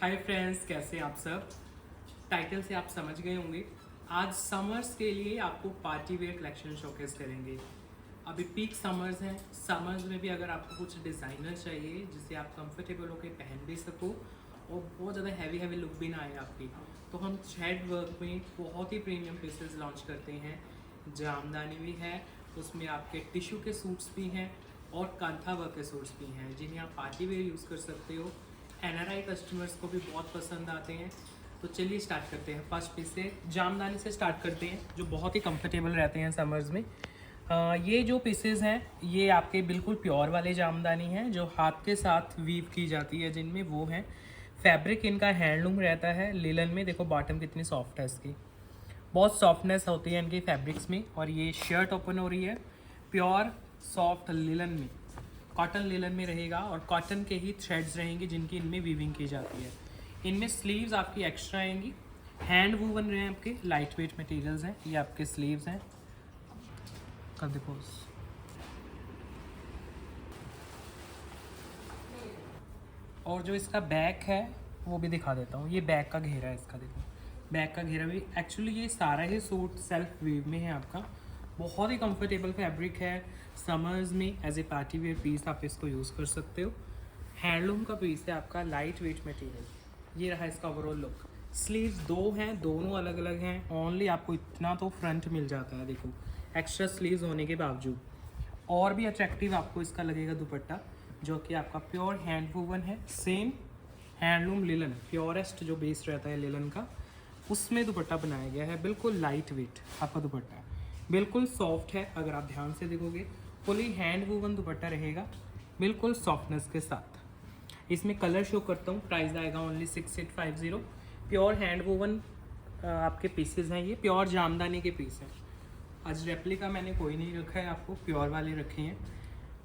Hi friends, कैसे आप सब। टाइटल से आप समझ गए होंगे। आज समर्स के लिए आपको पार्टी वेयर कलेक्शन शोकेस करेंगे। अभी पीक समर्स हैं। समर्स में भी अगर आपको कुछ डिज़ाइनर चाहिए जिससे आप कंफर्टेबल होकर पहन भी सको और बहुत ज़्यादा हैवी लुक भी ना आए आपकी, तो हम थ्रेड वर्क में बहुत ही प्रीमियम पीसेस लॉन्च करते हैं। जामदानी भी है, उसमें आपके टिश्यू के सूट्स भी हैं और कांथा वर्क के सूट्स भी हैं जिन्हें आप पार्टी वेयर यूज़ कर सकते हो। एनआरआई कस्टमर्स को भी बहुत पसंद आते हैं। तो चलिए स्टार्ट करते हैं। फर्स्ट पीस से जामदानी से स्टार्ट करते हैं जो बहुत ही कंफर्टेबल रहते हैं समर्स में। ये जो पीसेस हैं ये आपके बिल्कुल प्योर वाले जामदानी हैं जो हाथ के साथ वीव की जाती है, जिनमें वो हैं। फैब्रिक इनका हैंडलूम रहता है लिलन में। देखो बॉटम कितनी सॉफ्ट है इसकी, बहुत सॉफ्टनेस होती है इनकी फैब्रिक्स में। और ये शर्ट ओपन हो रही है प्योर सॉफ्ट लिलन में, कॉटन लिलन में रहेगा और कॉटन के ही थ्रेड्स रहेंगे जिनकी इनमें वीविंग की जाती है। इनमें स्लीव्स आपकी एक्स्ट्रा आएंगी, हैंड वूवन रहे हैं आपके, लाइट वेट मटेरियल्स हैं। ये आपके स्लीव्स हैं, कर देखो। और जो इसका बैक है वो भी दिखा देता हूँ। ये बैक का घेरा है इसका, देखो बैक का घेरा भी। एक्चुअली ये सारा ही सूट सेल्फ वीव में है आपका। बहुत ही कंफर्टेबल फैब्रिक है। समर्स में as a party wear piece आप इसको यूज़ कर सकते हो। हैंडलूम का पीस है आपका, लाइट वेट मटेरियल। ये रहा इसका ओवरऑल लुक। स्लीव्स दो हैं, दोनों अलग अलग हैं। ओनली आपको इतना तो फ्रंट मिल जाता है, देखो एक्स्ट्रा स्लीव्स होने के बावजूद। और भी अट्रैक्टिव आपको इसका लगेगा दुपट्टा, जो कि आपका प्योर हैंड वूवन है। सेम हैंडलूम लिलन, प्योरेस्ट जो बेस रहता है लिलन का, उसमें दुपट्टा बनाया गया है। बिल्कुल लाइट वेट आपका दुपट्टा है, बिल्कुल सॉफ्ट है। अगर आप ध्यान से देखोगे फुली हैंड वूवन दुपट्टा रहेगा, बिल्कुल सॉफ्टनेस के साथ। इसमें कलर शो करता हूँ। प्राइस आएगा ओनली 6850। प्योर हैंड वूवन आपके पीसेस हैं। ये प्योर जामदानी के पीस हैं। आज रेप्लिका मैंने कोई नहीं रखा है, आपको प्योर वाले रखे हैं।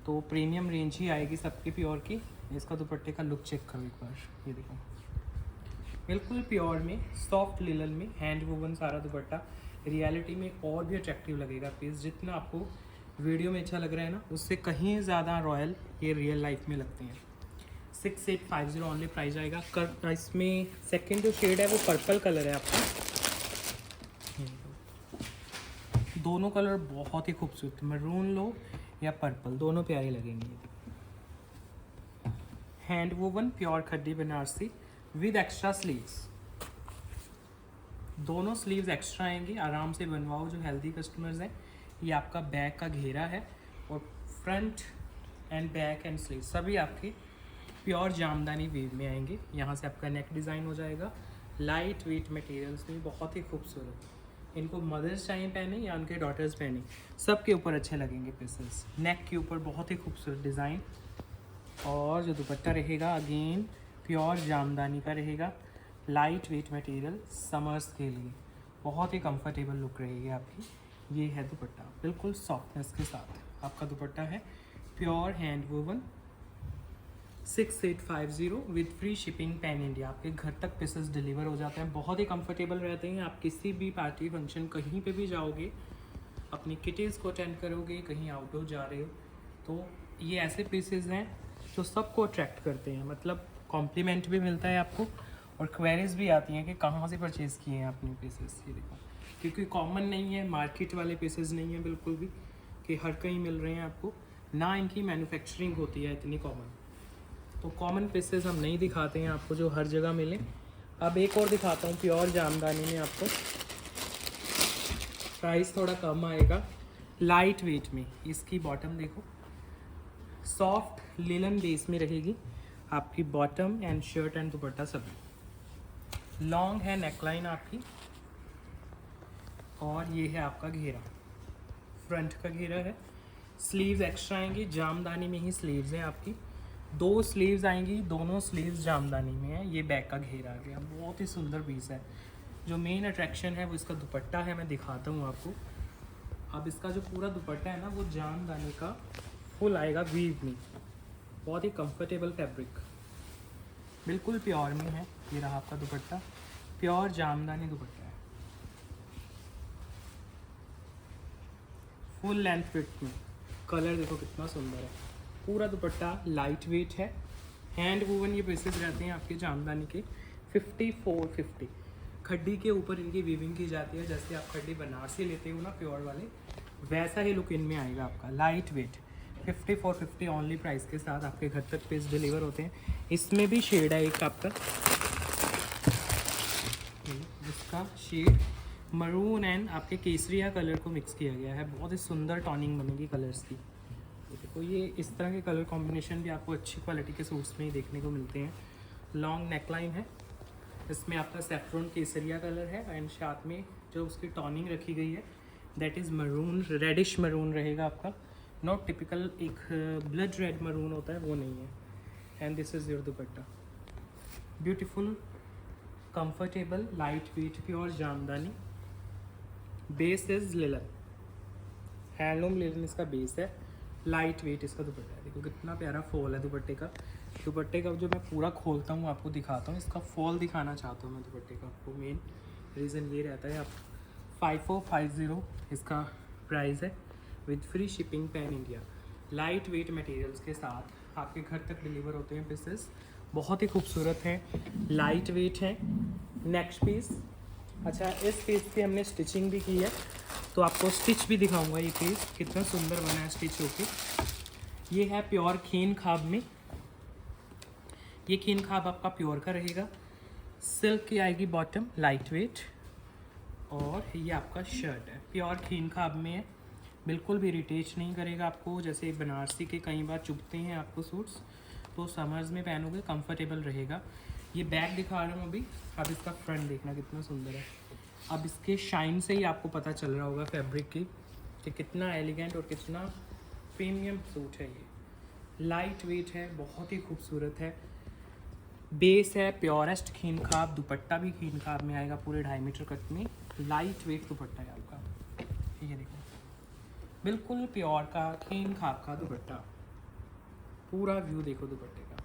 तो प्रीमियम रेंज ही आएगी सबकी प्योर की। इसका दुपट्टे का लुक चेक करो एक बार, ये देखो बिल्कुल प्योर में, सॉफ्ट लिलन में, हैंड वूवन सारा दुपट्टा। रियलिटी में और भी अट्रैक्टिव लगेगा पीस। जितना आपको वीडियो में अच्छा लग रहा है ना, उससे कहीं ज़्यादा रॉयल ये रियल लाइफ में लगते हैं। 6850 ऑनली प्राइस आएगा। इसमें सेकेंड जो शेड है वो पर्पल कलर है आपका। दोनों कलर बहुत ही खूबसूरत, मरून लो या पर्पल, दोनों प्यारे लगेंगे। हैंड वूवन प्योर खड्डी बनारसी विद एक्स्ट्रा स्लीव्स। दोनों स्लीव्स एक्स्ट्रा आएंगी, आराम से बनवाओ जो हेल्दी कस्टमर्स हैं। ये आपका बैक का घेरा है और front end back and sleeve सभी आपके प्योर जामदानी वीव में आएंगे। यहाँ से आपका नेक डिज़ाइन हो जाएगा लाइट वेट मटेरियल्स में, बहुत ही खूबसूरत। इनको मदर्स चाहिए पहने या उनके डॉटर्स पहने, सबके ऊपर अच्छे लगेंगे पीसेस। नेक के ऊपर बहुत ही खूबसूरत डिज़ाइन। और जो दुपट्टा रहेगा अगेन प्योर जामदानी का रहेगा, लाइट वेट मटेरियल। समर्स के लिए बहुत ही कंफर्टेबल लुक रहेगी आपकी। ये है दुपट्टा, बिल्कुल सॉफ्टनेस के साथ आपका दुपट्टा है। Pure hand woven 6850 with free shipping pan India. आपके घर तक पीसेस डिलीवर हो जाते हैं। बहुत ही कंफर्टेबल रहते हैं। आप किसी भी पार्टी फंक्शन कहीं पे भी जाओगे, अपनी किटीज़ को अटेंड करोगे, कहीं आउटडोर जा रहे हो, तो ये ऐसे पीसेस हैं जो सबको अट्रैक्ट करते हैं। मतलब कॉम्प्लीमेंट भी मिलता है आपको और क्वेरीज भी आती हैं कि कहाँ से परचेज़ किए हैं आपने पीसेस। ये देखो, क्योंकि कॉमन नहीं है, मार्केट वाले पीसेस नहीं है बिल्कुल भी कि हर कहीं मिल रहे हैं आपको, ना इनकी मैन्युफैक्चरिंग होती है इतनी कॉमन। तो कॉमन पीसेस हम नहीं दिखाते हैं आपको जो हर जगह मिले। अब एक और दिखाता हूँ प्योर जामदानी में आपको। प्राइस थोड़ा कम आएगा, लाइट वेट में। इसकी बॉटम देखो, सॉफ्ट लिलन बेस में रहेगी आपकी बॉटम एंड शर्ट एंड दुपट्टा सब। लॉन्ग है नेकलाइन आपकी। और ये है आपका घेरा, फ्रंट का घेरा है। स्लीव्स एक्स्ट्रा आएंगी, जामदानी में ही स्लीव्स हैं आपकी। 2 स्लीव्स आएंगी, दोनों स्लीव्स जामदानी में है। ये बैक का घेरा आ गया, बहुत ही सुंदर पीस है। जो मेन अट्रैक्शन है वो इसका दुपट्टा है, मैं दिखाता हूँ आपको। अब इसका जो पूरा दुपट्टा है ना, वो जामदानी का फुल आएगा वीव में। बहुत ही कंफर्टेबल फैब्रिक, बिल्कुल प्योर में है। ये रहा आपका दुपट्टा, प्योर जामदानी दुपट्टा है, फुल लेंथ फिट में। कलर देखो कितना सुंदर है। पूरा दुपट्टा लाइट वेट है, हैंड वूवन ये पीसेस रहते हैं आपके जामदानी के। 5450। खड्डी के ऊपर इनकी वीविंग की जाती है, जैसे आप खड्डी बनारसी लेते हो ना प्योर वाले, वैसा ही लुक इनमें आएगा आपका। लाइट वेट 5450 ओनली प्राइस के साथ आपके घर तक पीस डिलीवर होते हैं। इसमें भी शेड है एक आपका, इसका शेड मरून एंड आपके केसरिया कलर को मिक्स किया गया है। बहुत ही सुंदर टॉनिंग बनेगी कलर्स की। देखो ये इस तरह के कलर कॉम्बिनेशन भी आपको अच्छी क्वालिटी के सूट्स में ही देखने को मिलते हैं। लॉन्ग नेकलाइन है, इसमें आपका सेफ्रॉन केसरिया कलर है एंड साथ में जो उसकी टॉनिंग रखी गई है that is maroon, reddish maroon रहेगा आपका। नॉट टिपिकल एक ब्लड रेड मरून होता है, वो नहीं है। And this is your dupatta, beautiful comfortable light weight pure Jamdani. Base is linen, handloom linen इसका बेस है। लाइट वेट इसका दुपट्टा है। देखो कितना प्यारा फॉल है दुपट्टे का। दुपट्टे का जो मैं पूरा खोलता हूँ आपको दिखाता हूँ, इसका फॉल दिखाना चाहता हूँ मैं दुपट्टे का। आपको मेन रीज़न ये रहता है, आप 5450 इसका प्राइस है with free shipping pan India. Light weight materials के साथ आपके घर तक डिलीवर होते हैं पीसेस। बहुत ही खूबसूरत हैं, लाइट वेट हैं। नेक्स्ट पीस, अच्छा इस पीस पे हमने स्टिचिंग भी की है तो आपको स्टिच भी दिखाऊंगा। ये पीस कितना सुंदर बना है स्टिच होके। ये है प्योर खीन खाब में, ये खीन खाब आपका प्योर का रहेगा। सिल्क की आएगी बॉटम, लाइट वेट, और ये आपका शर्ट है प्योर खीन खाब में है। बिल्कुल भी रिटेच नहीं करेगा आपको, जैसे बनारसी के कई बार चुभते हैं आपको सूट्स, तो समर्स में पहनोगे कंफर्टेबल रहेगा। ये बैक दिखा रहा हूँ अभी, अब इसका फ्रंट देखना कितना सुंदर है। अब इसके शाइन से ही आपको पता चल रहा होगा फैब्रिक की कि कितना एलिगेंट और कितना प्रीमियम सूट है। ये लाइट वेट है, बहुत ही खूबसूरत है। बेस है प्योरेस्ट खीन खाब, दुपट्टा भी खीन खाब में आएगा पूरे 2.5 मीटर कट में। लाइट वेट दुपट्टा है आपका, ये देखो बिल्कुल प्योर का खीन खाब का दुपट्टा। पूरा व्यू देखो दुपट्टे का,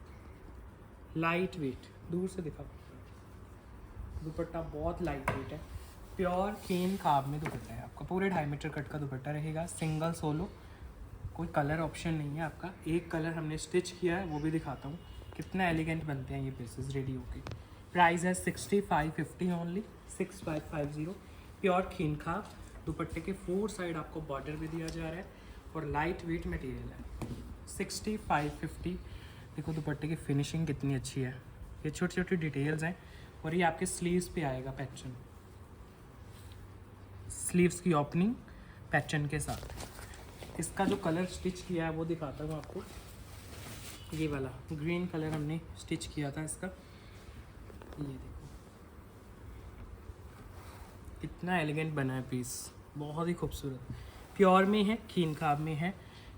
लाइट वेट, दूर से दिखा दुपट्टा बहुत लाइट वेट है। प्योर खीन खाब में दुपट्टा है आपका, पूरे 2.5 मीटर कट का दुपट्टा रहेगा। सिंगल सोलो, कोई कलर ऑप्शन नहीं है आपका। एक कलर हमने स्टिच किया है, वो भी दिखाता हूँ। कितना एलिगेंट बनते हैं ये पीसेस रेडी होके। प्राइस है 6550 ओनली, 6550। प्योर खीन खाब, दुपट्टे के 4 साइड आपको बॉर्डर भी दिया जा रहा है और लाइट वेट मटेरियल है। 6550। देखो दुपट्टे की फिनिशिंग कितनी अच्छी है, ये छोटी छोटी डिटेल्स हैं। और ये आपके स्लीव्स पे आएगा पैटर्न, स्लीव्स की ओपनिंग पैटर्न के साथ। इसका जो कलर स्टिच किया है वो दिखाता हूँ आपको। ये वाला ग्रीन कलर हमने स्टिच किया था इसका। ये देखो कितना एलिगेंट बना है पीस, बहुत ही खूबसूरत। प्योर में है, खीन खाब में है।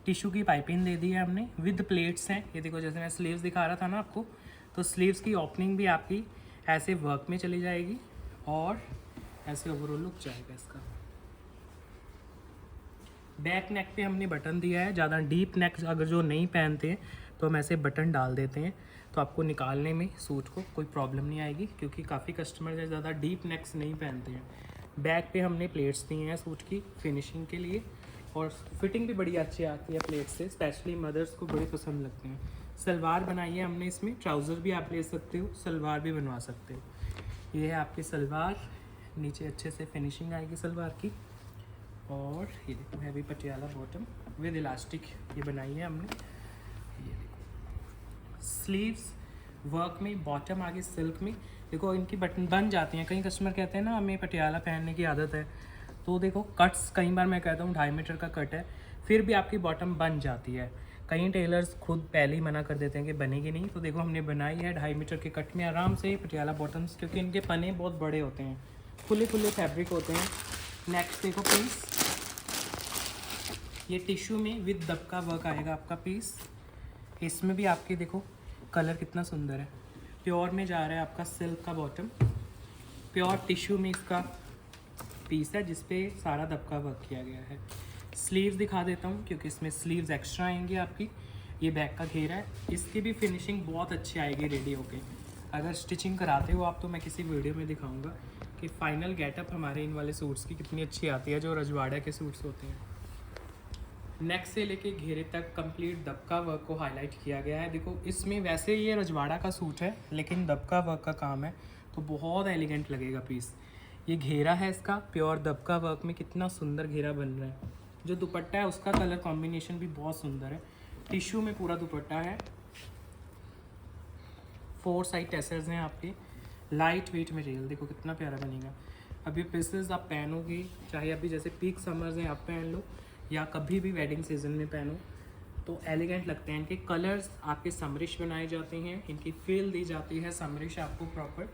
टिश्यू की पाइपिंग दे दी है हमने, विद प्लेट्स हैं। ये देखो जैसे मैं स्लीव्स दिखा रहा था ना आपको, तो स्लीव्स की ओपनिंग भी आपकी ऐसे वर्क में चली जाएगी और ऐसे ओवरऑल लुक जाएगा इसका। बैक नेक पे हमने बटन दिया है। ज़्यादा डीप नेक अगर जो नहीं पहनते हैं तो हम ऐसे बटन डाल देते हैं, तो आपको निकालने में सूट को कोई प्रॉब्लम नहीं आएगी, क्योंकि काफ़ी कस्टमर है ज़्यादा डीप नेक्स नहीं पहनते हैं। बैक पे हमने प्लेट्स दी हैं सूट की फिनिशिंग के लिए, और फिटिंग भी बड़ी अच्छी आती है प्लेट से, स्पेशली मदर्स को बड़े पसंद लगते हैं। सलवार बनाई है हमने इसमें, ट्राउज़र भी आप ले सकते हो, सलवार भी बनवा सकते हो। ये है आपकी सलवार, नीचे अच्छे से फिनिशिंग आएगी सलवार की। और ये देखो heavy Patiala bottom with elastic ये बनाई है हमने। ये देखो स्लीव्स वर्क में, बॉटम आगे सिल्क में। देखो इनकी बटन बन जाती हैं। कई कस्टमर कहते हैं ना हमें पटियाला पहनने की आदत है, तो देखो कट्स कई बार मैं कहता हूँ 2.5 मीटर का कट है, फिर भी आपकी बॉटम बन जाती है। कई टेलर्स खुद पहले ही मना कर देते हैं कि बनेगी नहीं, तो देखो हमने बनाई है 2.5 मीटर के कट में आराम से पटियाला बॉटम्स, क्योंकि इनके पने बहुत बड़े होते हैं, खुले खुले फैब्रिक होते हैं। नेक्स्ट देखो पीस, ये टिश्यू में विद दबका वर्क आएगा आपका पीस। इसमें भी आपके देखो कलर कितना सुंदर है। प्योर में जा रहा है आपका सिल्क का बॉटम, प्योर टिश्यू में इसका पीस है जिस पे सारा दबका वर्क किया गया है। स्लीव्स दिखा देता हूँ क्योंकि इसमें स्लीव्स एक्स्ट्रा आएंगी आपकी। ये बैक का घेरा है, इसकी भी फिनिशिंग बहुत अच्छी आएगी रेडी होके। अगर स्टिचिंग कराते हो आप तो मैं किसी वीडियो में दिखाऊंगा कि फाइनल गेटअप हमारे इन वाले सूट्स की कितनी अच्छी आती है, जो रजवाड़ा के सूट्स होते हैं। नेक से लेके घेरे तक कंप्लीट दबका वर्क को हाईलाइट किया गया है। देखो इसमें वैसे ये रजवाड़ा का सूट है लेकिन दबका वर्क का काम है, तो बहुत एलिगेंट लगेगा पीस। ये घेरा है इसका प्योर दबका वर्क में, कितना सुंदर घेरा बन रहा है। जो दुपट्टा है उसका कलर कॉम्बिनेशन भी बहुत सुंदर है। टिश्यू में पूरा दुपट्टा है, 4 साइड टेसर्स हैं आपके, लाइट वेट मटेरियल, देखो कितना प्यारा बनेगा। अब ये पीसेस आप पहनोगे, चाहे अभी जैसे पीक समर्स हैं आप पहन लो, या कभी भी वेडिंग सीजन में पहनो, तो एलिगेंट लगते हैं। इनके कलर्स आपके समरिश बनाए जाते हैं, इनकी फील दी जाती है समरिश आपको प्रॉपर।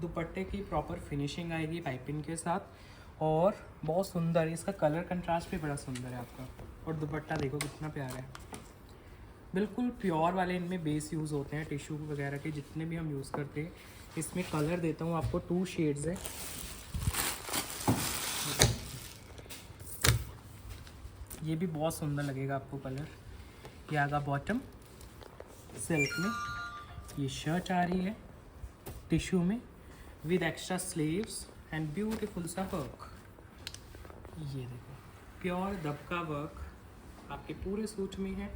दुपट्टे की प्रॉपर फिनिशिंग आएगी पाइपिंग के साथ, और बहुत सुंदर, इसका कलर कंट्रास्ट भी बड़ा सुंदर है आपका। और दुपट्टा देखो कितना प्यारा है, बिल्कुल प्योर वाले इनमें बेस यूज़ होते हैं टिश्यू वगैरह के, जितने भी हम यूज़ करते हैं। इसमें कलर देता हूँ आपको, 2 शेड्स है। ये भी बहुत सुंदर लगेगा आपको कलर। ये आगा बॉटम सिल्क में, ये शर्ट आ रही है टिश्यू में with extra sleeves and beautiful सा वर्क। ये देखो प्योर दबका वर्क आपके पूरे सूट में है,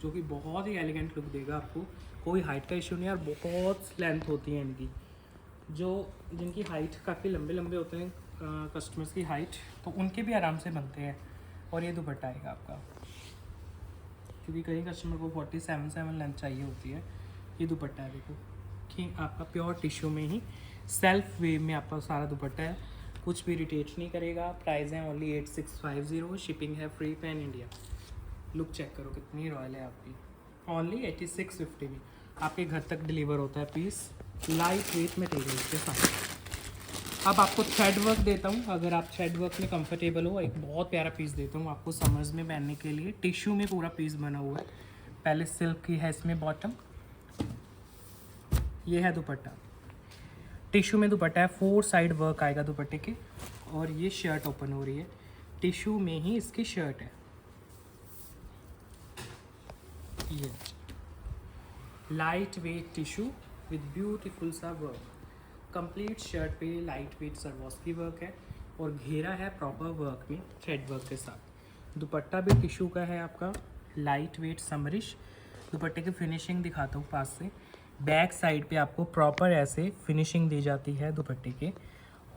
जो कि बहुत ही एलिगेंट लुक देगा आपको। कोई हाइट का इशू नहीं है, और बहुत लेंथ होती है इनकी, जो जिनकी हाइट काफ़ी लंबे लंबे होते हैं कस्टमर्स की हाइट, तो उनके भी आराम से बनते हैं। और ये दुपट्टा आएगा आपका, क्योंकि कई कस्टमर को 47 लेंथ चाहिए होती है। ये दुपट्टा है देखो कि आपका प्योर टिश्यू में ही सेल्फ वेव में आपका सारा दुपट्टा है, कुछ भी इरिटेट नहीं करेगा। प्राइस है ओनली 8650, शिपिंग है free pan India. Look check करो कितनी रॉयल है आपकी, ओनली 8650 में आपके घर तक डिलीवर होता है पीस, लाइट वेट मटेरियल के साथ। अब आपको थ्रेड वर्क देता हूँ, अगर आप थ्रेड वर्क में कंफर्टेबल हो, एक बहुत प्यारा पीस देता हूँ आपको समर्स में पहनने के लिए। टिश्यू में पूरा पीस बना हुआ है, पहले सिल्क की है इसमें बॉटम, ये है दुपट्टा। टिश्यू में दुपट्टा है, 4 साइड वर्क आएगा दुपट्टे के, और ये शर्ट ओपन हो रही है, टिश्यू में ही इसकी शर्ट है। ये light wet tissue with beautiful सा वर्क, कंप्लीट शर्ट पे लाइट वेट सरवॉस्की वर्क है, और घेरा है प्रॉपर वर्क में थ्रेड वर्क के साथ। दुपट्टा भी टिश्यू का है आपका, लाइट वेट समरिश। दुपट्टे की फिनिशिंग दिखाता हूँ पास से। बैक साइड पे आपको प्रॉपर ऐसे फिनिशिंग दी जाती है दुपट्टे के,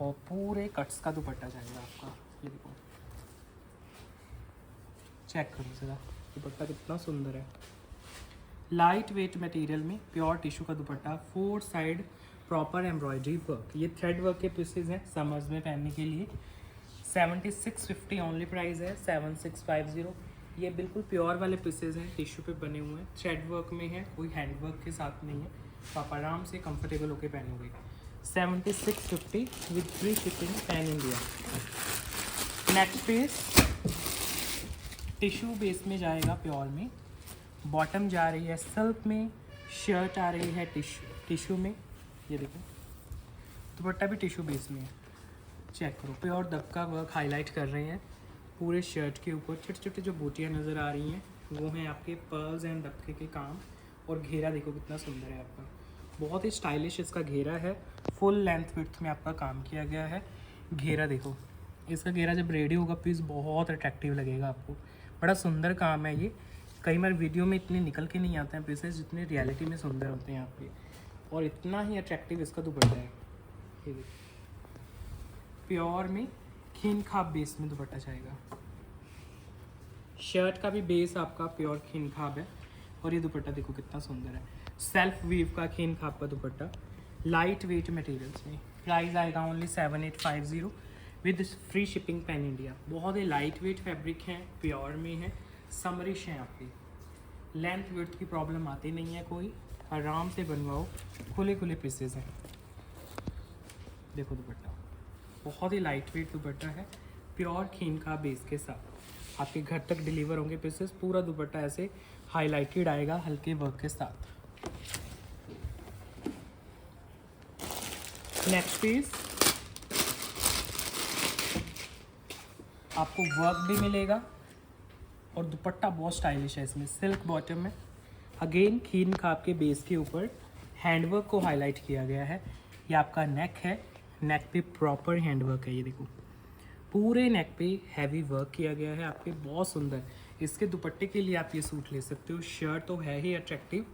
और पूरे कट्स का दुपट्टा जाएगा आपका। ये देखो चेक करो ज़रा, दुपट्टा कितना सुंदर है, लाइट वेट मटेरियल में प्योर टिश्यू का दुपट्टा, 4 साइड प्रॉपर एम्ब्रॉयडरी वर्क। ये थ्रेड वर्क के पीसेज हैं समर्स में पहनने के लिए। 7650 ओनली प्राइस है, 7650। ये बिल्कुल प्योर वाले पीसेज हैं, टिश्यू पे बने हुए हैं, थ्रेड वर्क में है, कोई हैंड वर्क के साथ नहीं है, तो आप आराम से कंफर्टेबल होके पहनोगे। 7650 with free shipping pan India. Next piece tissue base में जाएगा प्योर में, बॉटम जा रही है सिल्क में, शर्ट आ रही है टिश्यू में। ये देखो दुपट्टा भी टिश्यू बेस में है, चेक करो प्योर दबका वर्क हाईलाइट कर रहे हैं पूरे शर्ट के ऊपर। छोटे छोटे जो बूटियाँ नज़र आ रही हैं वो हैं आपके पर्ल्स एंड दबके के काम, और घेरा देखो कितना सुंदर है आपका, बहुत ही स्टाइलिश इसका घेरा है। फुल लेंथ विड्थ में आपका काम किया गया है। घेरा देखो, इसका घेरा जब रेडी होगा पीस बहुत अट्रैक्टिव लगेगा आपको, बड़ा सुंदर काम है ये। कई बार वीडियो में इतने निकल के नहीं आते हैं पीसेस जितने रियलिटी में सुंदर होते हैं आपके, और इतना ही अट्रैक्टिव इसका दुपट्टा है। ये देखो प्योर में खीन खाब बेस में दुपट्टा जाएगा। शर्ट का भी बेस आपका प्योर खीन खाब है, और ये दुपट्टा देखो कितना सुंदर है, सेल्फ वीव का खीन खाब का दुपट्टा, लाइट वेट मटेरियल्स में। प्राइस आएगा only 7850 with free shipping pan India. बहुत ही लाइट वेट फैब्रिक है, प्योर में है, समरिश है आपकी, लेंथ विड्थ की प्रॉब्लम आती नहीं है कोई, आराम से बनवाओ, खुले खुले पीसेज हैं। देखो दुपट्टा बहुत ही लाइट वेट दुपट्टा है, प्योर खीन का बेस के साथ आपके घर तक डिलीवर होंगे पीसेस। पूरा दुपट्टा ऐसे हाईलाइटेड आएगा हल्के वर्क के साथ। नेक्स्ट पीस आपको वर्क भी मिलेगा, और दुपट्टा बहुत स्टाइलिश है, इसमें सिल्क बॉटम में अगेन खीन खाब के बेस के ऊपर हैंडवर्क को हाईलाइट किया गया है। ये आपका नेक है, नेक पे प्रॉपर हैंडवर्क है, ये देखो पूरे नेक पे हैवी वर्क किया गया है आपके, बहुत सुंदर। इसके दुपट्टे के लिए आप ये सूट ले सकते हो, शर्ट तो है ही अट्रैक्टिव।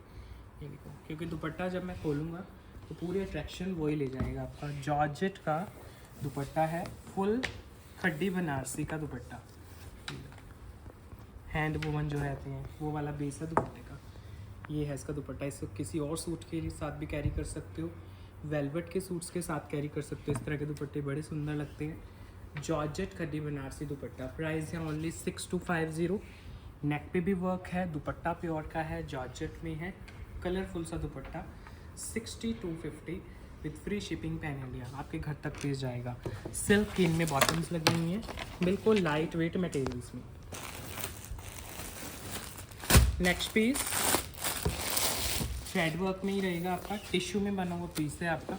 ये देखो क्योंकि दुपट्टा जब मैं खोलूँगा तो पूरी अट्रैक्शन वही ले जाएगा आपका। जॉर्जेट का दुपट्टा है, फुल खड्डी बनारसी का दुपट्टा, हैंड वूवन जो रहते हैं वो वाला बेस है दुपट्टे का। ये है इसका दुपट्टा। इसको किसी और सूट के साथ भी कैरी कर सकते हो, वेलवेट के सूट्स के साथ कैरी कर सकते हो। इस तरह के दुपट्टे बड़े सुंदर लगते हैं। जॉर्जेट खड्डी बनारसी दुपट्टा, प्राइस है ओनली 6250। नेक पे भी वर्क है, दुपट्टा प्योर का है, जॉर्जेट में है, कलरफुल सा दुपट्टा। 6250 with free shipping pan India, आपके घर तक भेज जाएगा। सिल्क की इनमें बॉटम्स लगी हुई हैं, बिल्कुल लाइट वेट मटेरियल्स में। नेक्स्ट पीस थ्रेड वर्क में ही रहेगा आपका, टिश्यू में बना हुआ पीस है आपका।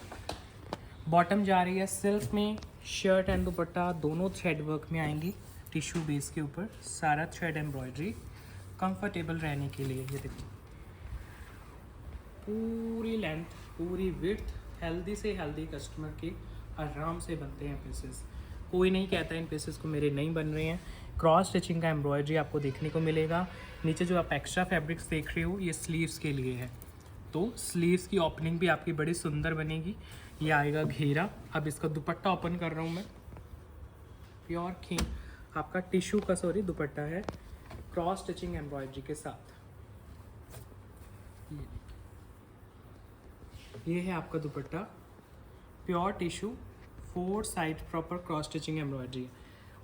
बॉटम जा रही है सिल्क में, शर्ट एंड दुपट्टा दोनों थ्रेड वर्क में आएंगी, टिश्यू बेस के ऊपर, सारा थ्रेड एम्ब्रॉयडरी, कंफर्टेबल रहने के लिए। ये देखो पूरी लेंथ, पूरी विड्थ, हेल्दी से हेल्दी कस्टमर के आराम से बनते हैं पीसेस। कोई नहीं कहता इन पीसेस को मेरे नहीं बन रहे हैं। क्रॉस स्टिचिंग का एम्ब्रॉयडरी आपको देखने को मिलेगा। नीचे जो आप एक्स्ट्रा फैब्रिक्स देख रहे हो ये स्लीव्स के लिए है, तो स्लीव्स की ओपनिंग भी आपकी बड़ी सुंदर बनेगी। ये आएगा घेरा। अब इसका दुपट्टा ओपन कर रहा हूँ मैं। प्योर खीन आपका टिश्यू का दुपट्टा है, क्रॉस स्टिचिंग एम्ब्रॉयडरी के साथ। ये है आपका दुपट्टा, pure tissue, 4 side proper cross stitching embroidery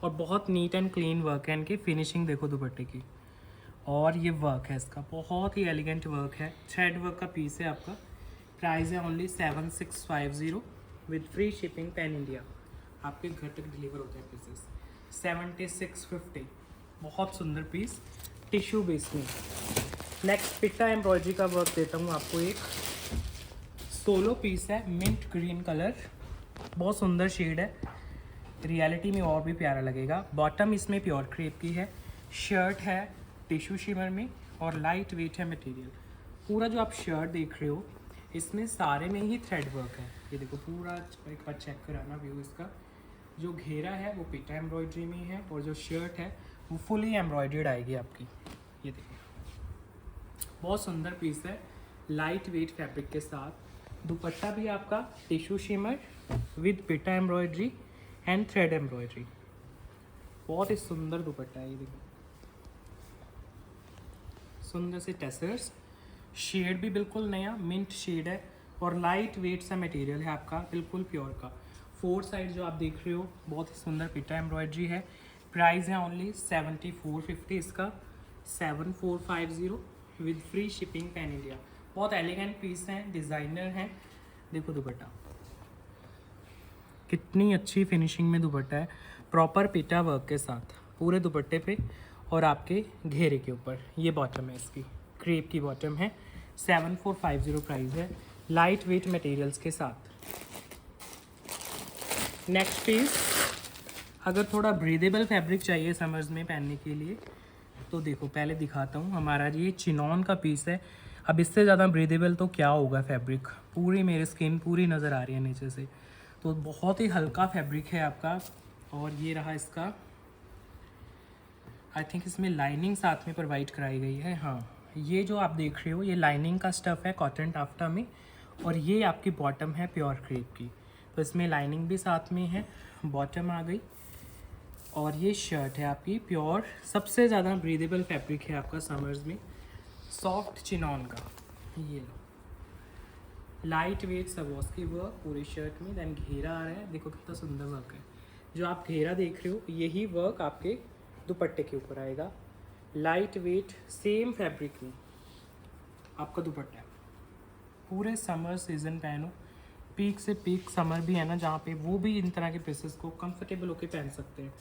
और बहुत नीट एंड क्लीन वर्क है इनकी। फिनिशिंग देखो दुपट्टे की, और ये वर्क है इसका, बहुत ही एलिगेंट वर्क है, थ्रेड वर्क का पीस है आपका। प्राइस है only 7650 with free shipping pan India, आपके घर तक डिलीवर होते हैं पीसेस। 7650, बहुत सुंदर पीस टिश्यू बेस में। नेक्स्ट पिट्टा एम्ब्रॉयडरी का वर्क देता हूँ आपको। एक सोलो पीस है, मिंट ग्रीन कलर, बहुत सुंदर शेड है, रियलिटी में और भी प्यारा लगेगा। बॉटम इसमें प्योर क्रेप की है, शर्ट है टिश्यू शिमर में और लाइट वेट है मटेरियल। पूरा जो आप शर्ट देख रहे हो इसमें सारे में ही थ्रेड वर्क है। ये देखो पूरा एक बार चेक कराना व्यू इसका। जो घेरा है वो पिट्टा एम्ब्रॉयडरी में है और जो शर्ट है वो फुली एम्ब्रॉयडर्ड आएगी आपकी। ये देखो बहुत सुंदर पीस है, लाइट वेट फैब्रिक के साथ। दुपट्टा भी आपका tissue shimmer with pitta embroidery and thread embroidery, बहुत ही सुंदर दुपट्टा है। ये देखो सुंदर से टेसर्स, शेड भी बिल्कुल नया मिंट शेड है और लाइट वेट सा मटेरियल है आपका, बिल्कुल प्योर का। 4 साइड जो आप देख रहे हो बहुत ही सुंदर पिट्टा एम्ब्रॉयडरी है। प्राइस है ओनली 7450 इसका, 7450 with free shipping pan India. बहुत एलिगेंट पीस हैं, डिज़ाइनर हैं। देखो दुपट्टा कितनी अच्छी फिनिशिंग में दुपट्टा है, प्रॉपर पिट्टा वर्क के साथ पूरे दुपट्टे पे और आपके घेरे के ऊपर। ये बॉटम है इसकी, क्रेप की बॉटम है। 7450 प्राइस है, लाइट वेट मटेरियल्स के साथ। नेक्स्ट पीस, अगर थोड़ा ब्रीदेबल फैब्रिक चाहिए समर्स में पहनने के लिए तो देखो पहले दिखाता हूँ। हमारा ये चिनॉन का पीस है। अब इससे ज़्यादा ब्रीदेबल तो क्या होगा फैब्रिक, पूरी मेरी स्किन पूरी नज़र आ रही है नीचे से, तो बहुत ही हल्का फैब्रिक है आपका। और ये रहा इसका, आई थिंक इसमें लाइनिंग साथ में प्रोवाइड कराई गई है। हाँ, ये जो आप देख रहे हो ये लाइनिंग का स्टफ़ है कॉटन टाफ्टा में, और ये आपकी बॉटम है प्योर क्रेप की, तो इसमें लाइनिंग भी साथ में है, बॉटम आ गई। और ये शर्ट है आपकी प्योर, सबसे ज़्यादा ब्रीदेबल फैब्रिक है आपका समर्स में, सॉफ्ट चिनॉन का। ये लो लाइट वेट सवोस्की वर्क पूरी शर्ट में, देन घेरा आ रहा है, देखो कितना सुंदर वर्क है। जो आप घेरा देख रहे हो यही वर्क आपके दुपट्टे के ऊपर आएगा, लाइट वेट सेम फैब्रिक में आपका दुपट्टा है। पूरे समर सीजन पहनो, पीक से पीक समर भी है ना जहाँ पे, वो भी इन तरह के पीसेस को कंफर्टेबल होके पहन सकते हैं।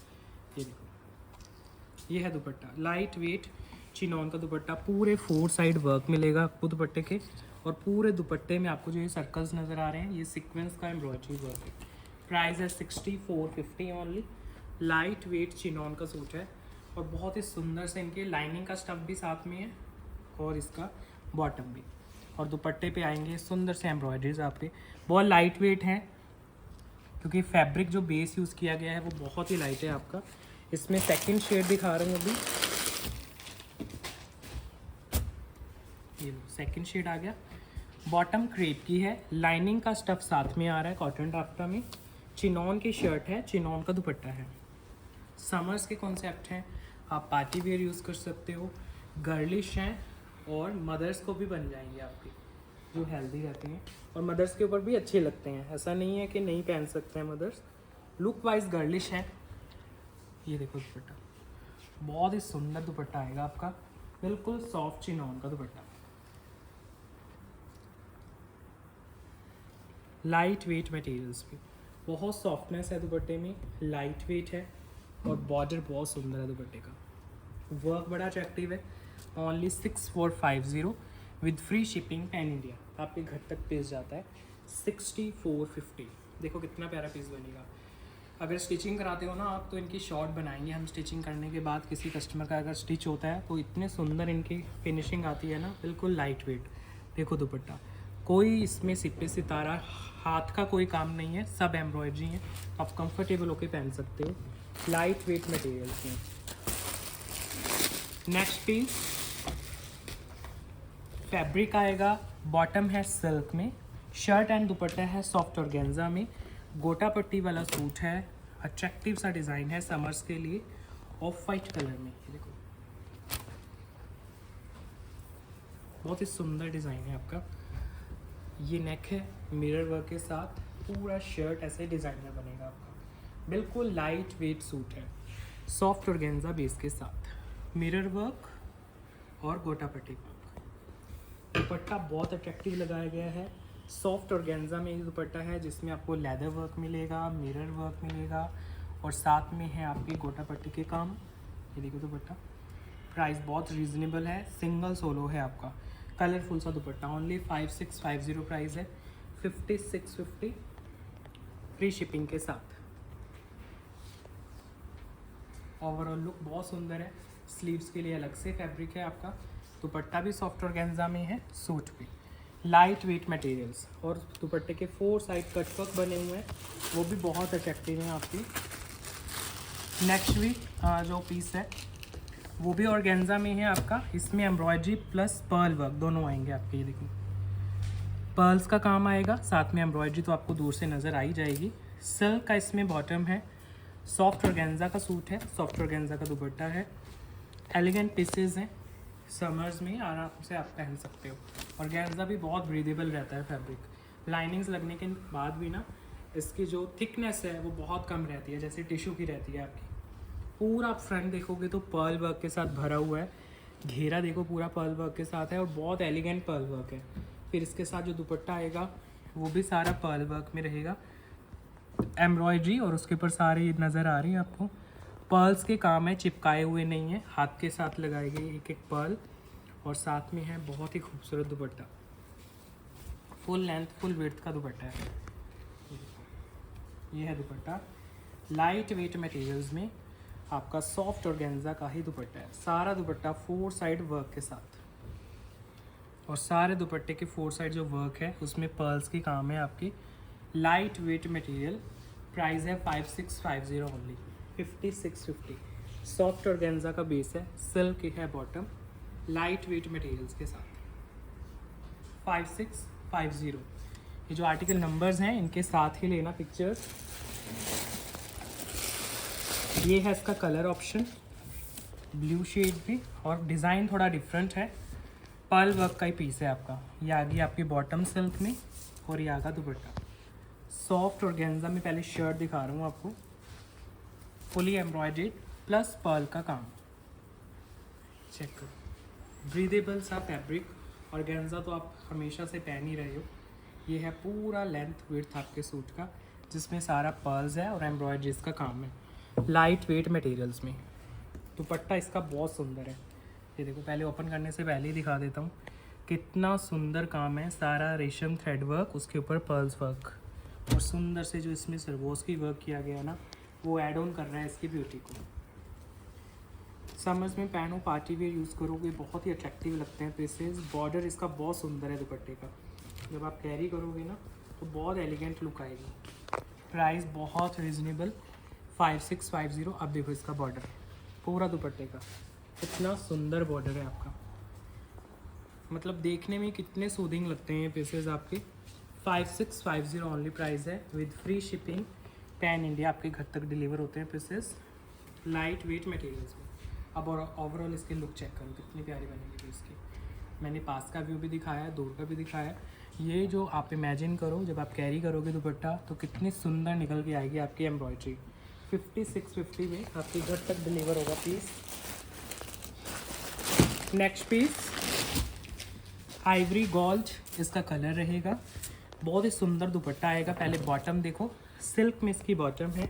ये देखो ये है दुपट्टा, लाइट वेट चिनॉन का दुपट्टा, पूरे 4 साइड वर्क मिलेगा आपको दुपट्टे के, और पूरे दुपट्टे में आपको जो ये सर्कल्स नज़र आ रहे हैं ये सीक्वेंस का एम्ब्रॉयडरी वर्क है। प्राइस है 6450 ओनली, लाइट वेट चिनॉन का सूट है और बहुत ही सुंदर से इनके लाइनिंग का स्टफ भी साथ में है और इसका बॉटम भी, और दुपट्टे पे आएंगे सुंदर से एम्ब्रॉयडरीज आपके। बहुत लाइट वेट हैं क्योंकि फैब्रिक जो बेस यूज़ किया गया है वो बहुत ही लाइट है आपका। इसमें सेकंड शेड दिखा रहा हूँ अभी, ये लो सेकंड शेड आ गया, बॉटम क्रेप की है, लाइनिंग का स्टफ साथ में आ रहा है कॉटन टाफ्टा में। चिनॉन की शर्ट है, चिनॉन का दुपट्टा है। समर्स के कॉन्सेप्ट हैं, आप पार्टी वेयर यूज़ कर सकते हो, गर्लिश हैं और मदर्स को भी बन जाएंगे आपकी, जो हेल्दी रहते हैं और मदर्स के ऊपर भी अच्छे लगते हैं। ऐसा नहीं है कि नहीं पहन सकते हैं मदर्स, लुक वाइज गर्लिश है। ये देखो दुपट्टा, बहुत ही सुंदर दुपट्टा आएगा आपका, बिल्कुल सॉफ्ट चिनॉन का दुपट्टा, लाइट वेट मटेरियल्स पे, बहुत सॉफ्टनेस है दुपट्टे में, लाइट वेट है और बॉर्डर बहुत सुंदर है दुपट्टे का। वर्क बड़ा अट्रैक्टिव है। Only 6450 with free shipping pan India, आपके घर तक पीस जाता है 6450। देखो कितना प्यारा पीस बनेगा। अगर स्टिचिंग कराते हो ना आप, तो इनकी शॉर्ट बनाएंगे हम स्टिचिंग करने के बाद। किसी कस्टमर का अगर स्टिच होता है तो इतने सुंदर इनकी फिनिशिंग आती है ना, बिल्कुल लाइट वेट। देखो दुपट्टा, कोई इसमें सिप्पे सितारा हाथ का कोई काम नहीं है, सब एम्ब्रॉयडरी है, तो आप कंफर्टेबल होके पहन सकते हो, लाइट वेट मटेरियल्स में। नेक्स्ट पीस फैब्रिक आएगा, बॉटम है सिल्क में, शर्ट एंड दुपट्टा है सॉफ्ट ऑर्गेन्जा में, गोटा पट्टी वाला सूट है, अट्रैक्टिव सा डिज़ाइन है समर्स के लिए, ऑफ वाइट कलर में। ये देखो बहुत ही सुंदर डिज़ाइन है आपका। ये नेक है मिरर वर्क के साथ, पूरा शर्ट ऐसे डिज़ाइन में बनेगा आपका, बिल्कुल लाइट वेट सूट है, सॉफ्ट ऑर्गेन्जा बेस के साथ, मिरर वर्क और गोटा पट्टी वर्क। दुपट्टा बहुत अट्रैक्टिव लगाया गया है, सॉफ्ट ऑर्गेन्जा में ये दुपट्टा है, जिसमें आपको लेदर वर्क मिलेगा, मिरर वर्क मिलेगा और साथ में है आपकी गोटा पट्टी के काम। ये देखो दुपट्टा, प्राइस बहुत रीज़नेबल है, सिंगल सोलो है आपका, कलरफुल सा दुपट्टा। ओनली 5650 प्राइस है, 5650 फ्री शिपिंग के साथ। ओवरऑल लुक बहुत सुंदर है। स्लीव्स के लिए अलग से फैब्रिक है आपका, दुपट्टा भी सॉफ्ट ऑर्गेन्जा में है, सूट भी लाइट वेट मटेरियल्स और दुपट्टे के 4 साइड कटवर्क बने हुए हैं, वो भी बहुत अट्रैक्टिव हैं आपकी। नेक्स्ट भी जो पीस है वो भी ऑर्गेन्जा में है आपका, इसमें एम्ब्रॉयडरी प्लस पर्ल वर्क दोनों आएंगे आपके। ये देखो पर्ल्स का काम आएगा, साथ में एम्ब्रॉयडरी तो आपको दूर से नज़र आ ही जाएगी। सिल्क का इसमें बॉटम है, सॉफ्ट ऑर्गेन्जा का सूट है, सॉफ्ट ऑर्गेन्जा का दुपट्टा है, एलिगेंट पीसेज हैं, समर्स में आराम से आप पहन सकते हो। ऑर्गेन्जा भी बहुत ब्रीदेबल रहता है फैब्रिक, लाइनिंग्स लगने के बाद भी ना इसकी जो थिकनेस है वो बहुत कम रहती है, जैसे टिश्यू की रहती है आपकी। पूरा फ्रंट देखोगे तो पर्ल वर्क के साथ भरा हुआ है, घेरा देखो पूरा पर्ल वर्क के साथ है और बहुत एलिगेंट पर्ल वर्क है। फिर इसके साथ जो दुपट्टा आएगा वो भी सारा पर्ल वर्क में रहेगा, एम्ब्रॉयडरी और उसके ऊपर सारी नज़र आ रही है आपको, पर्ल्स के काम है, चिपकाए हुए नहीं है, हाथ के साथ लगाए गए एक एक पर्ल और साथ में है बहुत ही खूबसूरत दुपट्टा, फुल लेंथ फुल विड्थ का दुपट्टा है। ये है दुपट्टा, लाइट वेट मटेरियल्स में आपका सॉफ्ट ऑर्गेन्जा का ही दुपट्टा है, सारा दुपट्टा 4 साइड वर्क के साथ और सारे दुपट्टे के 4 साइड जो वर्क है उसमें पर्ल्स की काम है आपकी, लाइट वेट मटेरियल। प्राइस है 5650 ओनली, 5650। सॉफ्ट ऑर्गेन्जा का बेस है, सिल्क है बॉटम, लाइट वेट मटेरियल्स के साथ 5650। ये जो आर्टिकल नंबर्स हैं इनके साथ ही लेना पिक्चर्स। ये है इसका कलर ऑप्शन, ब्लू शेड भी, और डिज़ाइन थोड़ा डिफरेंट है, पर्ल वर्क का ही पीस है आपका। ये आगे आपकी बॉटम सिल्क में और ये आगा दुपट्टा सॉफ्ट ऑर्गेन्जा में। पहले शर्ट दिखा रहा हूँ आपको, फुली एम्ब्रॉयडर्ड प्लस पर्ल का काम, चेक करो, ब्रीदेबल सा फैब्रिक। ऑर्गेन्जा तो आप हमेशा से पहन ही रहे हो। ये है पूरा लेंथ विड्थ आपके सूट का, जिसमें सारा पर्ल्स है और एम्ब्रॉयडरीज का काम है, लाइट वेट मटेरियल्स में। दुपट्टा इसका बहुत सुंदर है, ये देखो, पहले ओपन करने से पहले ही दिखा देता हूँ कितना सुंदर काम है, सारा रेशम थ्रेड वर्क, उसके ऊपर पर्ल्स वर्क और सुंदर से जो इसमें सरवोस की वर्क किया गया है ना, वो ऐड ऑन कर रहा है इसकी ब्यूटी को। समर्स में पहनो, पार्टी वेयर यूज़ करोगे, बहुत ही अट्रैक्टिव लगते हैं पीसेस। बॉर्डर इसका बहुत सुंदर है दुपट्टे का, जब आप कैरी करोगे ना तो बहुत एलिगेंट लुक आएगी। प्राइस बहुत रीज़नेबल, 5650। अब देखो इसका बॉर्डर पूरा दुपट्टे का, इतना सुंदर बॉर्डर है आपका, मतलब देखने में कितने सूदिंग लगते हैं ये पीसेज आपके। 5650 ओनली प्राइस है with free shipping pan India, आपके घर तक डिलीवर होते हैं पीसेस लाइट वेट मटेरियल्स में। अब और ओवरऑल इसकी लुक चेक करो कितनी प्यारी बनेगी इसकी। मैंने पास का व्यू भी दिखाया है, दूर का भी दिखाया है। ये जो आप इमेजिन करो जब आप कैरी करोगे दुपट्टा तो कितनी सुंदर निकल के आएगी आपकी एम्ब्रॉयड्री। 5650 में आपके घर तक डिलीवर होगा piece. Next piece ivory gold इसका कलर रहेगा, बहुत ही सुंदर दुपट्टा आएगा। पहले बॉटम देखो, सिल्क में इसकी बॉटम है,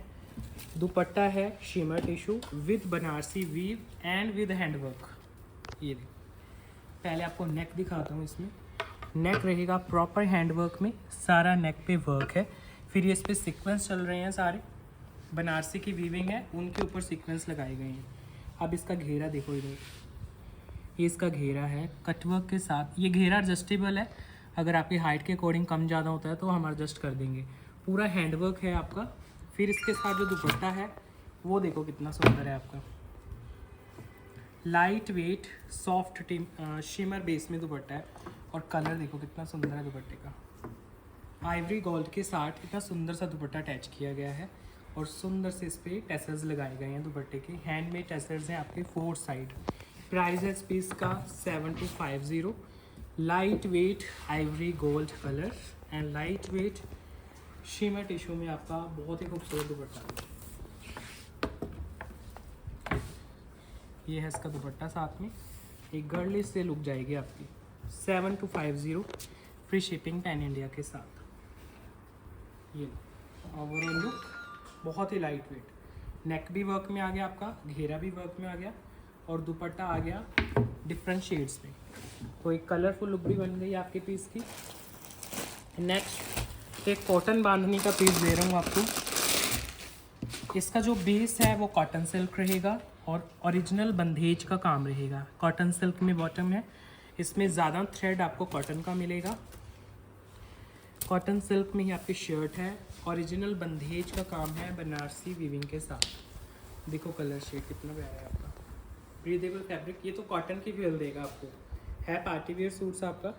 दुपट्टा है shimmer tissue with Banarasi weave and with handwork. ये देखो, पहले आपको नेक दिखाता हूँ। इसमें नेक रहेगा प्रॉपर हैंडवर्क में, सारा नेक पे वर्क है। फिर ये इस पर सीक्वेंस चल रहे हैं, सारे बनारसी की वीविंग है, उनके ऊपर सीक्वेंस लगाए गए हैं। अब इसका घेरा देखो, इधर ये इसका घेरा है कटवर्क के साथ। ये घेरा एडजस्टेबल है, अगर आपकी हाइट के अकॉर्डिंग कम ज़्यादा होता है तो हम एडजस्ट कर देंगे। पूरा हैंडवर्क है आपका। फिर इसके साथ जो दुपट्टा है वो देखो कितना सुंदर है आपका, light weight soft shimmer base में दुपट्टा है। और कलर देखो कितना सुंदर है दुपट्टे का, आइवरी गोल्ड के साथ इतना सुंदर सा दुपट्टा अटैच किया गया है। और सुंदर से इस पर टैसल्स लगाए गए हैं दुपट्टे के, हैंडमेड टैसल्स हैं आपके 4 साइड। प्राइस है इस पीस का 7250। Light weight Ivory gold colour and light weight shimmer tissue में आपका बहुत ही खूबसूरत दुपट्टा। ये है इसका दुपट्टा साथ में, एक गर्ली से लुक जाएगी आपकी। 7250 फ्री शिपिंग पैन इंडिया के साथ। ये ओवरऑल लुक बहुत ही लाइट वेट, नेक भी वर्क में आ गया आपका, घेरा भी वर्क में आ गया और दुपट्टा आ गया डिफरेंट शेड्स में, तो एक कलरफुल लुक भी बन गई आपके पीस की। नेक्स्ट एक कॉटन बांधनी का पीस दे रहा हूँ आपको। इसका जो बेस है वो कॉटन सिल्क रहेगा और ओरिजिनल बंदेज का काम रहेगा। कॉटन सिल्क में बॉटम है, इसमें ज़्यादा थ्रेड आपको कॉटन का मिलेगा। कॉटन सिल्क में ही आपकी शर्ट है, ओरिजिनल बंदेज का काम है बनारसी वीविंग के साथ। देखो कलर शेड कितना प्यारा है आपका, ब्रीदेबल फैब्रिक। ये तो कॉटन की फील देगा आपको, है पार्टी वेयर सूट्स आपका,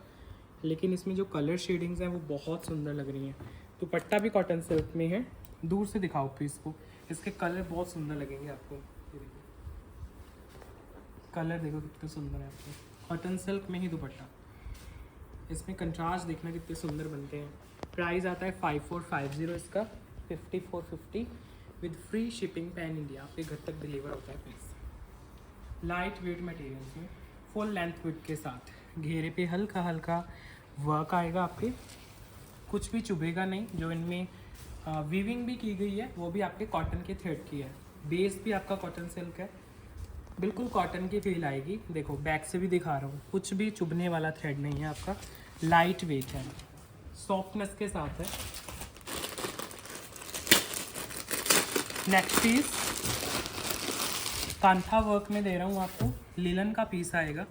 लेकिन इसमें जो कलर शेडिंग्स हैं वो बहुत सुंदर लग रही हैं। दुपट्टा भी कॉटन सिल्क में है, दूर से दिखाओ पीस को, इसके कलर बहुत सुंदर लगेंगे आपको। ये देखो कलर देखो कितने सुंदर है आपको, कॉटन सिल्क में ही दुपट्टा। इसमें कंट्रास्ट देखना कितने सुंदर बनते हैं। प्राइस आता है 5450 इसका, 5450 with free shipping pan India, आपके घर तक डिलीवर होता है पीस। लाइट वेट मटेरियल्स में फुल लेंथ विड्थ के साथ, घेरे पे हल्का हल्का वर्क आएगा आपके, कुछ भी चुभेगा नहीं। जो इनमें वीविंग भी की गई है वो भी आपके कॉटन के थ्रेड की है, बेस भी आपका कॉटन सिल्क है, बिल्कुल कॉटन की फील आएगी। देखो बैक से भी दिखा रहा हूँ, कुछ भी चुभने वाला थ्रेड नहीं है आपका, लाइट वेट है, सॉफ्टनेस के साथ है। नेक्स्ट पीस कांथा वर्क में दे रहा हूँ आपको, लिलन का पीस आएगा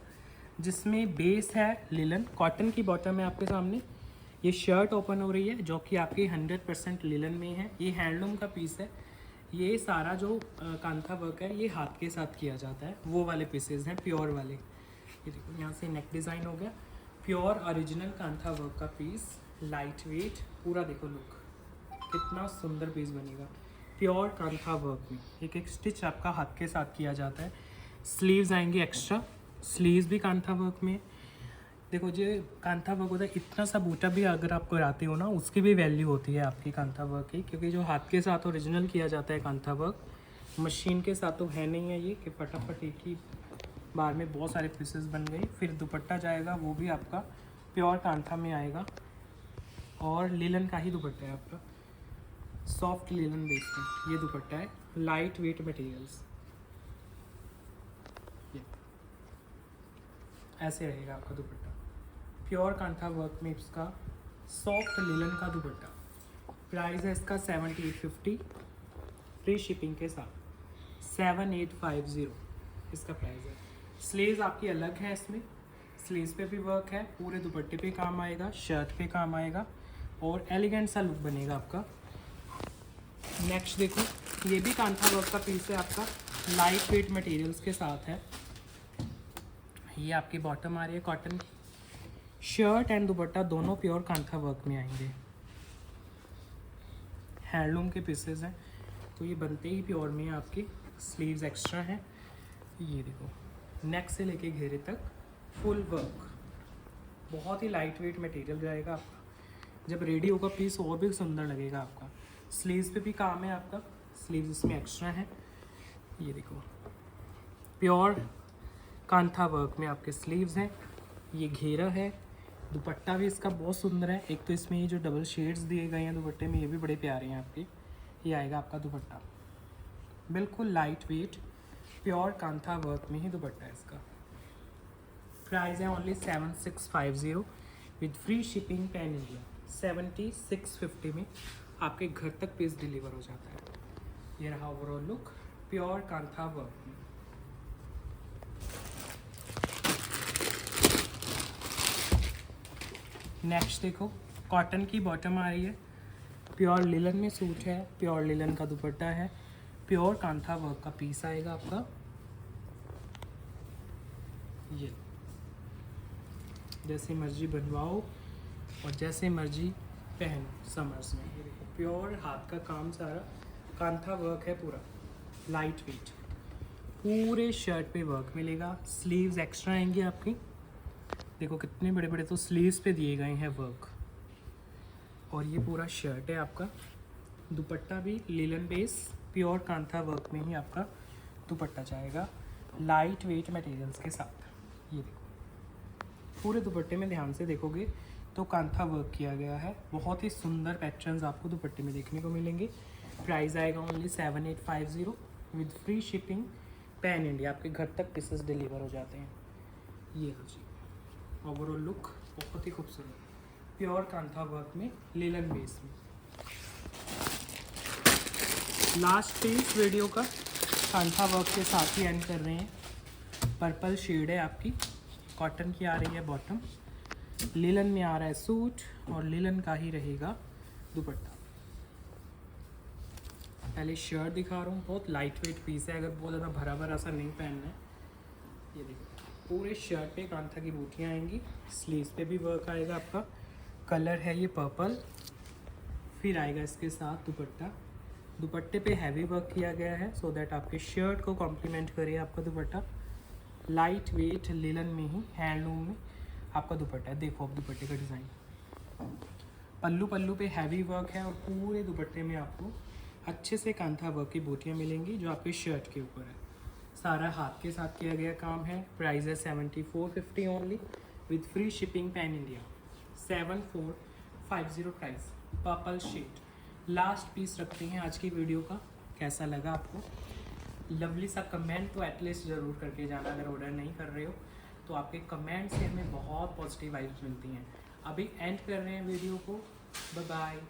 जिसमें बेस है लिलन, कॉटन की बॉटम है आपके सामने। ये शर्ट ओपन हो रही है जो कि आपकी 100% लिलन में है। ये हैंडलूम का पीस है। ये सारा जो कांथा वर्क है ये हाथ के साथ किया जाता है, वो वाले पीसेज हैं प्योर वाले। ये देखो यहाँ से नेक डिज़ाइन हो गया, प्योर ओरिजिनल कांथा वर्क का पीस, लाइट वेट, पूरा देखो लुक कितना सुंदर पीस बनेगा प्योर कांथा वर्क में। एक एक स्टिच आपका हाथ के साथ किया जाता है। स्लीव्स आएंगे एक्स्ट्रा, स्लीव्स भी कांथा वर्क में। देखो जो कांथा वर्क होता है, इतना सा बूटा भी अगर आप कराते हो ना उसकी भी वैल्यू होती है आपकी कांथा वर्क की, क्योंकि जो हाथ के साथ ओरिजिनल किया जाता है कांथा वर्क, मशीन के साथ तो है नहीं है ये कि फटाफट एक ही बार में बहुत सारे पीसेस बन गए। फिर दुपट्टा जाएगा वो भी आपका प्योर कांथा में आएगा और लिलन का ही दुपट्टा है आपका, सॉफ्ट लिलन बेस में ये दुपट्टा है, लाइट वेट मटेरियल्स। ऐसे रहेगा आपका दुपट्टा, प्योर कांथा वर्क में इसका सॉफ्ट लिलन का दुपट्टा। प्राइस है इसका 7850 फ्री शिपिंग के साथ, 7850 इसका प्राइस है। स्लीव्स आपकी अलग है, इसमें स्लीव्स पे भी वर्क है, पूरे दुपट्टे पे काम आएगा, शर्ट पे काम आएगा और एलिगेंट सा लुक बनेगा आपका। नेक्स्ट देखो, ये भी कांथा वर्क का पीस है आपका, लाइट वेट मटेरियल्स के साथ है। ये आपकी बॉटम आ रही है कॉटन की, शर्ट एंड दुपट्टा दोनों प्योर कांथा वर्क में आएंगे। हैंडलूम के पीसेस हैं तो ये बनते ही प्योर में हैं। आपकी स्लीव्स एक्स्ट्रा हैं। ये देखो नेक से लेके घेरे तक फुल वर्क, बहुत ही लाइट वेट मटेरियल जाएगा आपका। जब रेडी होगा पीस और भी सुंदर लगेगा आपका। स्लीव्स पे भी काम है आपका, स्लीव्स इसमें एक्स्ट्रा है। ये देखो प्योर कांथा वर्क में आपके स्लीव्स हैं। ये घेरा है। दुपट्टा भी इसका बहुत सुंदर है। एक तो इसमें ये जो डबल शेड्स दिए गए हैं दुपट्टे में, ये भी बड़े प्यारे हैं आपके। ये आएगा आपका दुपट्टा, बिल्कुल light weight pure kantha work में ही दुपट्टा है इसका। प्राइस है only 7650 with free shipping pan India. 7650 में आपके घर तक पीस डिलीवर हो जाता है। ये रहा overall look pure kantha work में। नेक्स्ट देखो कॉटन की बॉटम आ रही है, प्योर लिलन में सूट है, प्योर लिलन का दुपट्टा है, प्योर कांथा वर्क का पीस आएगा आपका। ये जैसे मर्जी बनवाओ और जैसे मर्जी पहनो समर्स में। ये देखो प्योर हाथ का काम, सारा कांथा वर्क है पूरा, लाइट वेट। पूरे शर्ट पे वर्क मिलेगा। स्लीव्स एक्स्ट्रा आएंगी आपकी। देखो कितने बड़े बड़े तो स्लीव्स पे दिए गए हैं वर्क। और ये पूरा शर्ट है आपका। दुपट्टा भी linen base pure kantha work में ही आपका दुपट्टा जाएगा, लाइट वेट मटेरियल्स के साथ। ये देखो पूरे दुपट्टे में ध्यान से देखोगे तो कांथा वर्क किया गया है। बहुत ही सुंदर पैटर्न्स आपको दुपट्टे में देखने को मिलेंगे। प्राइस आएगा only 7850 with free shipping pan India. आपके घर तक पीसेस डिलीवर हो जाते हैं। ये हो जी ओवरऑल लुक बहुत ही खूबसूरत प्योर कांथा वर्क में लिलन बेस में। लास्ट पे इस वीडियो का कांथा वर्क के साथ ही एंड कर रहे हैं। पर्पल शेड है आपकी, कॉटन की आ रही है बॉटम, लिलन में आ रहा है सूट और लिलन का ही रहेगा दुपट्टा। पहले शर्ट दिखा रहा हूँ, बहुत लाइट वेट पीस है, अगर बहुत ज़्यादा भरा भरा सा नहीं पहनना है। ये देखो पूरे शर्ट पे कांथा की बूटियाँ आएंगी, स्लीव्स पे भी वर्क आएगा आपका। कलर है ये पर्पल। फिर आएगा इसके साथ दुपट्टा। दुपट्टे पे हैवी वर्क किया गया है सो दैट आपके शर्ट को कॉम्प्लीमेंट करे आपका दुपट्टा। लाइट वेट लिलन में ही हैंडलूम में आपका दुपट्टा है। देखो अब दुपट्टे का डिज़ाइन, पल्लू पे हैवी वर्क है और पूरे दुपट्टे में आपको अच्छे से कांथा वर्क की बूटियाँ मिलेंगी जो आपके शर्ट के ऊपर है। सारा हाथ के साथ किया गया काम है। प्राइस है 7450 only with free shipping pan India. 7450 price. Purple shade last piece रखते हैं आज की वीडियो का। कैसा लगा आपको? लवली सा कमेंट तो एटलीस्ट ज़रूर करके जाना। अगर ऑर्डर नहीं कर रहे हो तो आपके कमेंट से हमें बहुत पॉजिटिव वाइब्स मिलती हैं। अभी एंड कर रहे हैं वीडियो को। Bye bye.